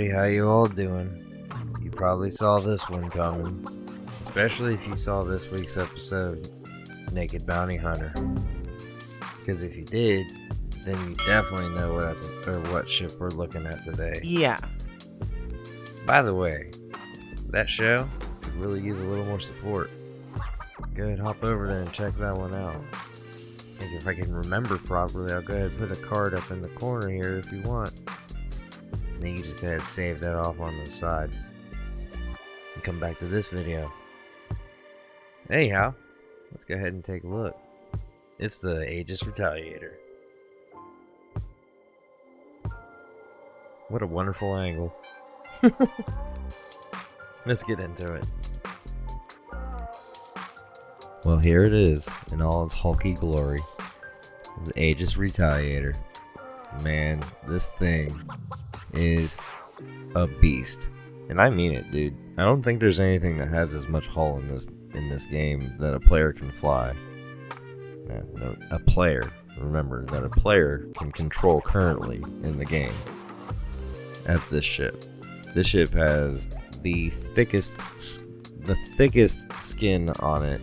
everybody, how you all doing? You probably saw this one coming, especially if you saw this week's episode, Naked Bounty Hunter. Because if you did, then you definitely know what ship we're looking at today. Yeah. By the way, that show could really use a little more support. Go ahead, hop over there and check that one out. I think if I can remember properly, I'll go ahead and put a card up in the corner here if you want. And then you just go ahead and save that off on the side. And come back to this video. Anyhow, let's go ahead and take a look. It's the Aegis Retaliator. What a wonderful angle. Let's get into it. Well, here it is in all its hulky glory. The Aegis Retaliator. Man, this thing is a beast. And I mean it, dude. I don't think there's anything that has as much hull in this game that a player can fly. No, a player. Remember that a player can control currently in the game. As this ship. This ship has the thickest skin on it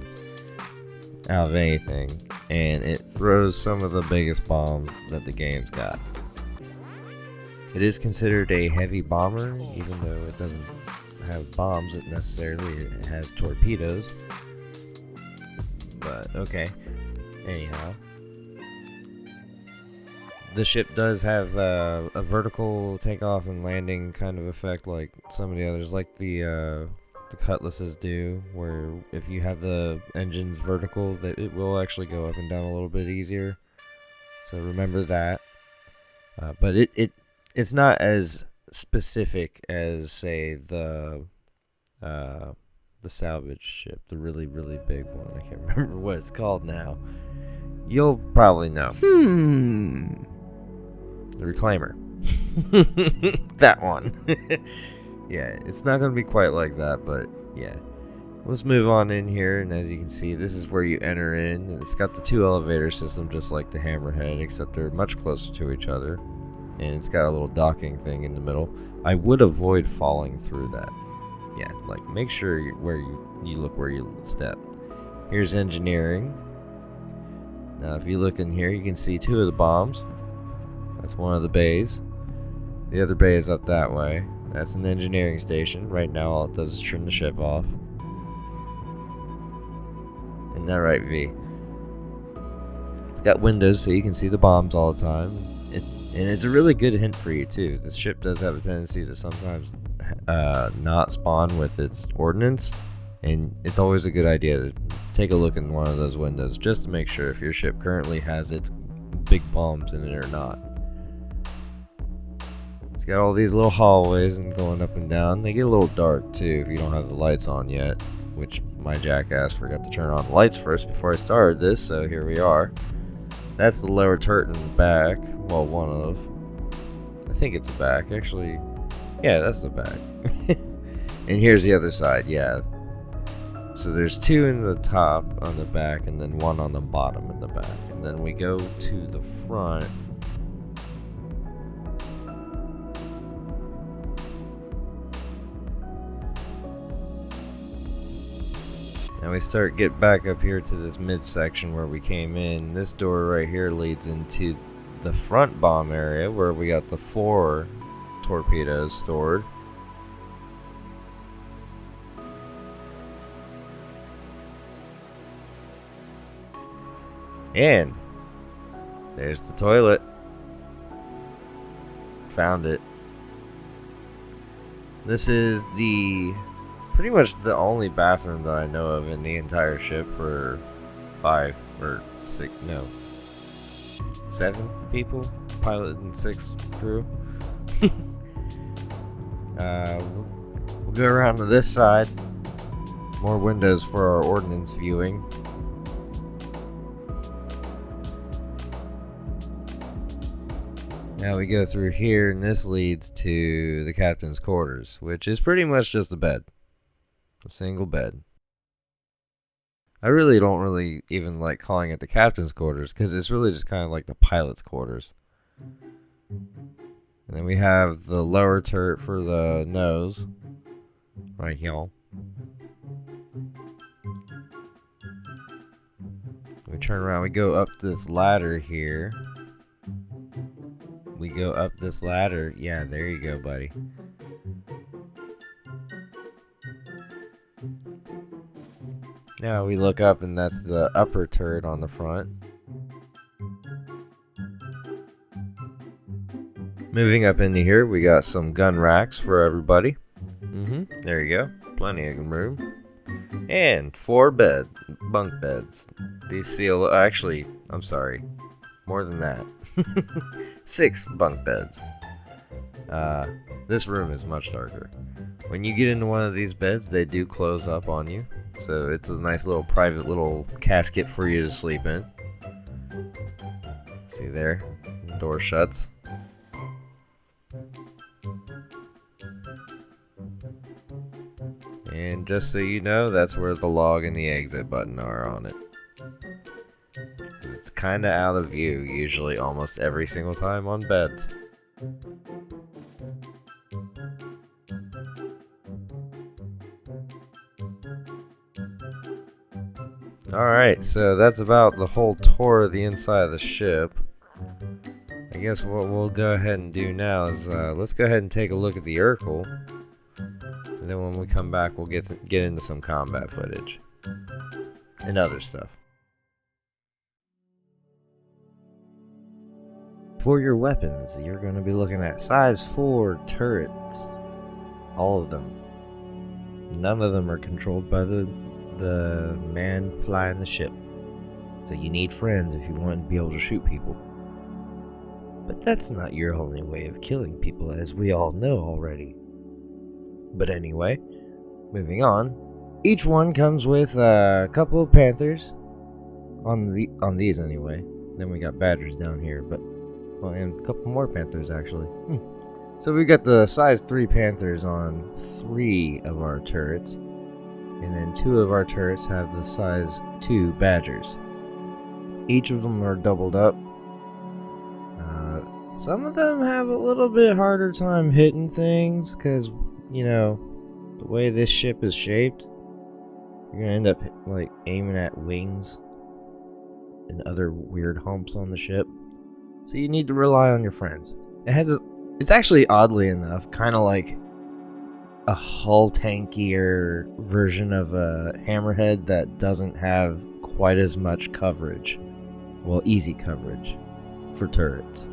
out of anything, and it throws some of the biggest bombs that the game's got. It is considered a heavy bomber, even though it doesn't have bombs. It has torpedoes. But okay. Anyhow, the ship does have a vertical takeoff and landing kind of effect like some of the others, like the Cutlasses do, where if you have the engines vertical, that it will actually go up and down a little bit easier. So remember that. But it's not as specific as, say, the salvage ship, the really, really big one. I can't remember what it's called now. You'll probably know. The Reclaimer. That one. Yeah, it's not going to be quite like that, but yeah. Let's move on in here, and as you can see, this is where you enter in. It's got the two elevator system, just like the Hammerhead, except they're much closer to each other. And it's got a little docking thing in the middle. I would avoid falling through that. Yeah, like make sure you look where you step. Here's engineering. Now if you look in here, you can see two of the bombs. That's one of the bays. The other bay is up that way. That's an engineering station. Right now all it does is trim the ship off. Isn't that right, V? It's got windows so you can see the bombs all the time. And it's a really good hint for you too. This ship does have a tendency to sometimes not spawn with its ordnance. And it's always a good idea to take a look in one of those windows just to make sure if your ship currently has its big bombs in it or not. It's got all these little hallways and going up and down. They get a little dark too if you don't have the lights on yet, which my jackass forgot to turn on the lights first before I started this, so here we are. That's the lower turret in the back. Well, one of. I think it's a back. Actually, yeah, that's the back. And here's the other side, yeah. So there's two in the top on the back and then one on the bottom in the back. And then we go to the front. Now we get back up here to this midsection where we came in. This door right here leads into the front bomb area where we got the 4 torpedoes stored. And there's the toilet. Found it. This is pretty much the only bathroom that I know of in the entire ship for 7 people, pilot and 6 crew. We'll go around to this side. More windows for our ordnance viewing. Now we go through here, and this leads to the captain's quarters, which is pretty much just a bed. A single bed. I really don't even like calling it the captain's quarters, because it's really just kind of like the pilot's quarters. And then we have the lower turret for the nose. Right here. We turn around, we go up this ladder here. We go up this ladder. Yeah, there you go, buddy. Now we look up and that's the upper turret on the front. Moving up into here, we got some gun racks for everybody. There you go. Plenty of room. And 4 bunk beds. These seal, actually, I'm sorry. More than that. 6 bunk beds. This room is much darker. When you get into one of these beds, they do close up on you. So it's a nice little private little casket for you to sleep in. See there? The door shuts. And just so you know, that's where the log and the exit button are on it. It's kind of out of view, usually almost every single time on beds. Alright, so that's about the whole tour of the inside of the ship. I guess what we'll go ahead and do now is let's go ahead and take a look at the Urkel. And then when we come back, we'll get into some combat footage and other stuff. For your weapons, you're going to be looking at size 4 turrets. All of them. None of them are controlled by the man flying the ship. So you need friends if you want to be able to shoot people. But that's not your only way of killing people, as we all know already. But anyway, moving on. Each one comes with a couple of Panthers. On these anyway. Then we got Badgers down here, but well, and a couple more Panthers actually. So we got the size 3 Panthers on 3 of our turrets. And then 2 of our turrets have the size 2 Badgers. Each of them are doubled up. Some of them have a little bit harder time hitting things because, you know, the way this ship is shaped, you're gonna end up like aiming at wings and other weird humps on the ship. So you need to rely on your friends. It's actually oddly enough kind of like a hull tankier version of a hammerhead that doesn't have quite as much coverage. Well, easy coverage for turrets.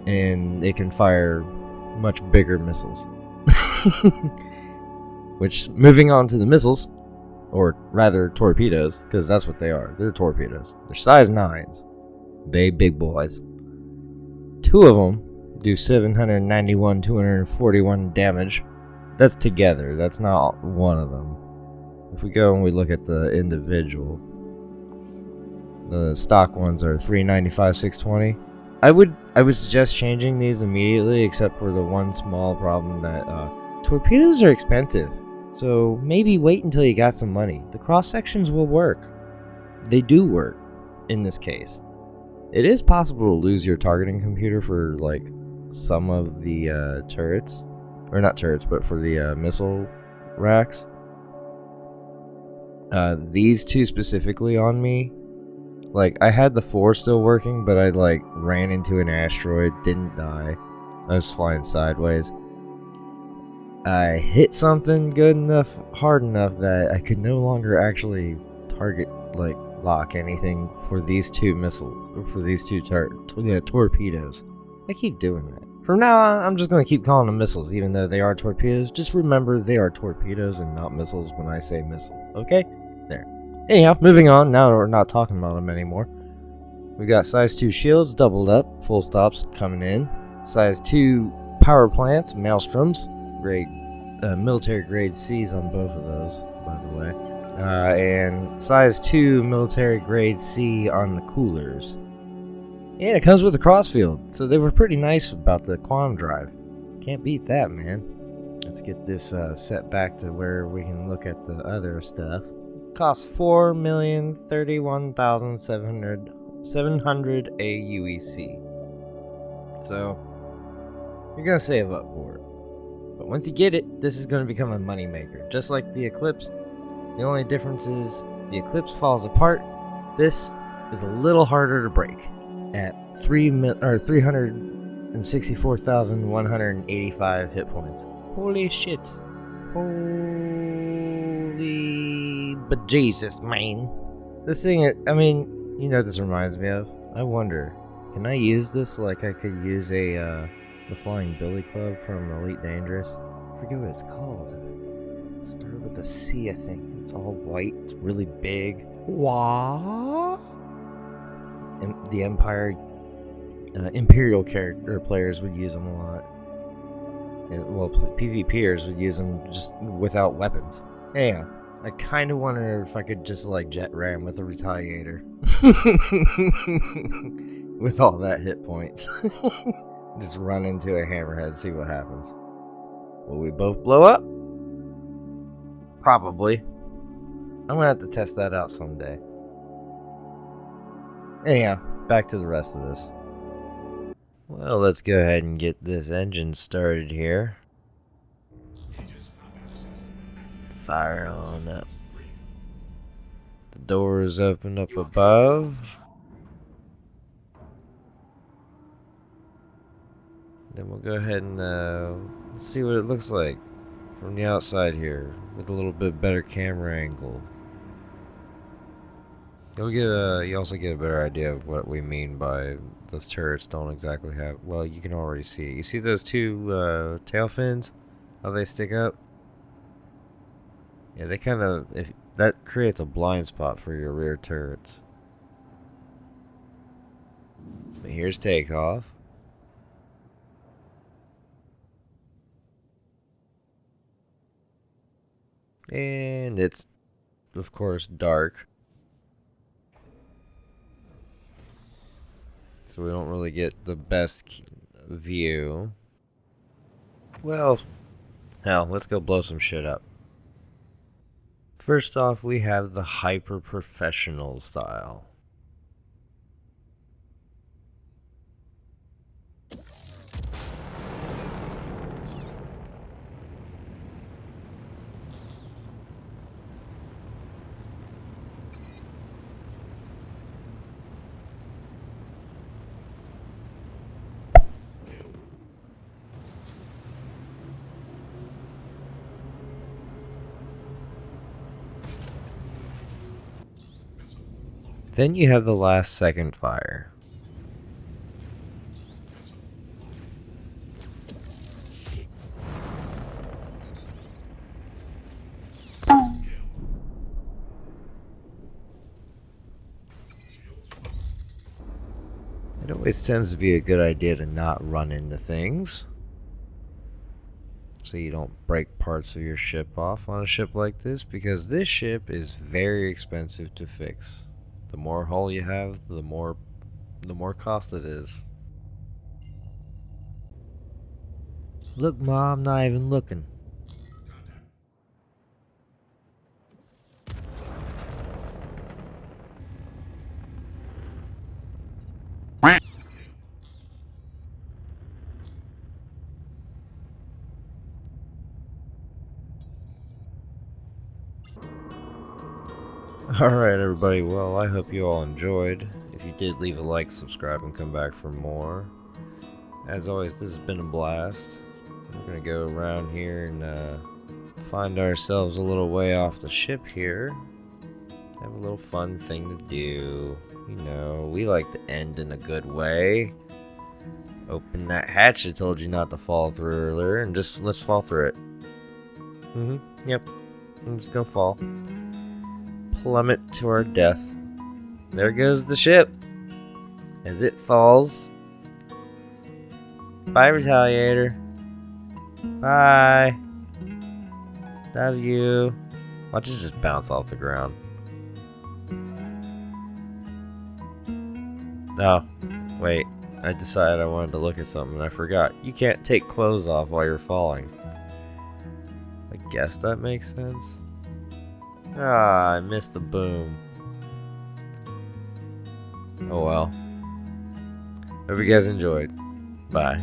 And it can fire much bigger missiles. Which, moving on to the missiles, or rather torpedoes, because that's what they are. They're torpedoes. They're size 9s. They big boys. 2 of them do 791, 241 damage. That's together. That's not one of them. If we go and we look at the individual, the stock ones are 395, 620. I would suggest changing these immediately, except for the one small problem that torpedoes are expensive. So maybe wait until you got some money. The cross sections will work. They do work in this case. It is possible to lose your targeting computer for like some of the turrets. Or not turrets, but for the missile racks. These 2 specifically on me. Like, I had the 4 still working, but I, like, ran into an asteroid, didn't die. I was flying sideways. I hit something good enough, hard enough, that I could no longer actually target, like, lock anything for these 2 missiles, or for these 2 torpedoes. I keep doing that. From now on, I'm just going to keep calling them missiles, even though they are torpedoes. Just remember, they are torpedoes and not missiles when I say missile, okay? There. Anyhow, moving on, now we're not talking about them anymore. We got size 2 shields doubled up, full stops coming in. Size 2 power plants, maelstroms, military grade C's on both of those, by the way. And size 2 military grade C on the coolers. And it comes with a crossfield, so they were pretty nice about the quantum drive. Can't beat that, man. Let's get this set back to where we can look at the other stuff. Costs 4,031,700 AUEC. So you're gonna save up for it. But once you get it, this is gonna become a moneymaker. Just like the Eclipse, the only difference is the Eclipse falls apart. This is a little harder to break at 364,185 hit points. Holy shit. Holy but Jesus, man. This thing, I mean, you know what this reminds me of? I wonder, can I use this like I could use the Flying Billy Club from Elite Dangerous? I forget what it's called. It started with a C, I think. It's all white, it's really big. What? And the Imperial character players would use them a lot. And, well, PvPers would use them just without weapons. Anyhow, I kind of wonder if I could just like jet ram with a Retaliator. With all that hit points. Just run into a hammerhead, see what happens. Will we both blow up? Probably. I'm gonna have to test that out someday. Anyhow, back to the rest of this. Well, let's go ahead and get this engine started here. Fire on up. The doors open up above. Then we'll go ahead and let's see what it looks like from the outside here with a little bit better camera angle. You also get a better idea of what we mean by those turrets don't exactly have. Well, you can already see it. You see those two tail fins? How they stick up? Yeah, they kind of, if that creates a blind spot for your rear turrets. But here's takeoff. And it's, of course, dark. So we don't really get the best view. Well, hell, let's go blow some shit up. First off, we have the hyper professional style. Then you have the last second fire. It always tends to be a good idea to not run into things, so you don't break parts of your ship off on a ship like this, because this ship is very expensive to fix. The more hull you have, the more cost it is. Look, Ma, I'm not even looking. Alright everybody, well I hope you all enjoyed. If you did, leave a like, subscribe, and come back for more. As always, this has been a blast. We're gonna go around here and find ourselves a little way off the ship here. Have a little fun thing to do. You know, we like to end in a good way. Open that hatch I told you not to fall through earlier, and just let's fall through it. Yep. I'm just gonna fall. Plummet to our death. There goes the ship as it falls. Bye, Retaliator. Bye. Love you. Watch it just bounce off the ground. Oh, wait. I decided I wanted to look at something and I forgot. You can't take clothes off while you're falling. I guess that makes sense. Ah, I missed the boom. Oh well. Hope you guys enjoyed. Bye.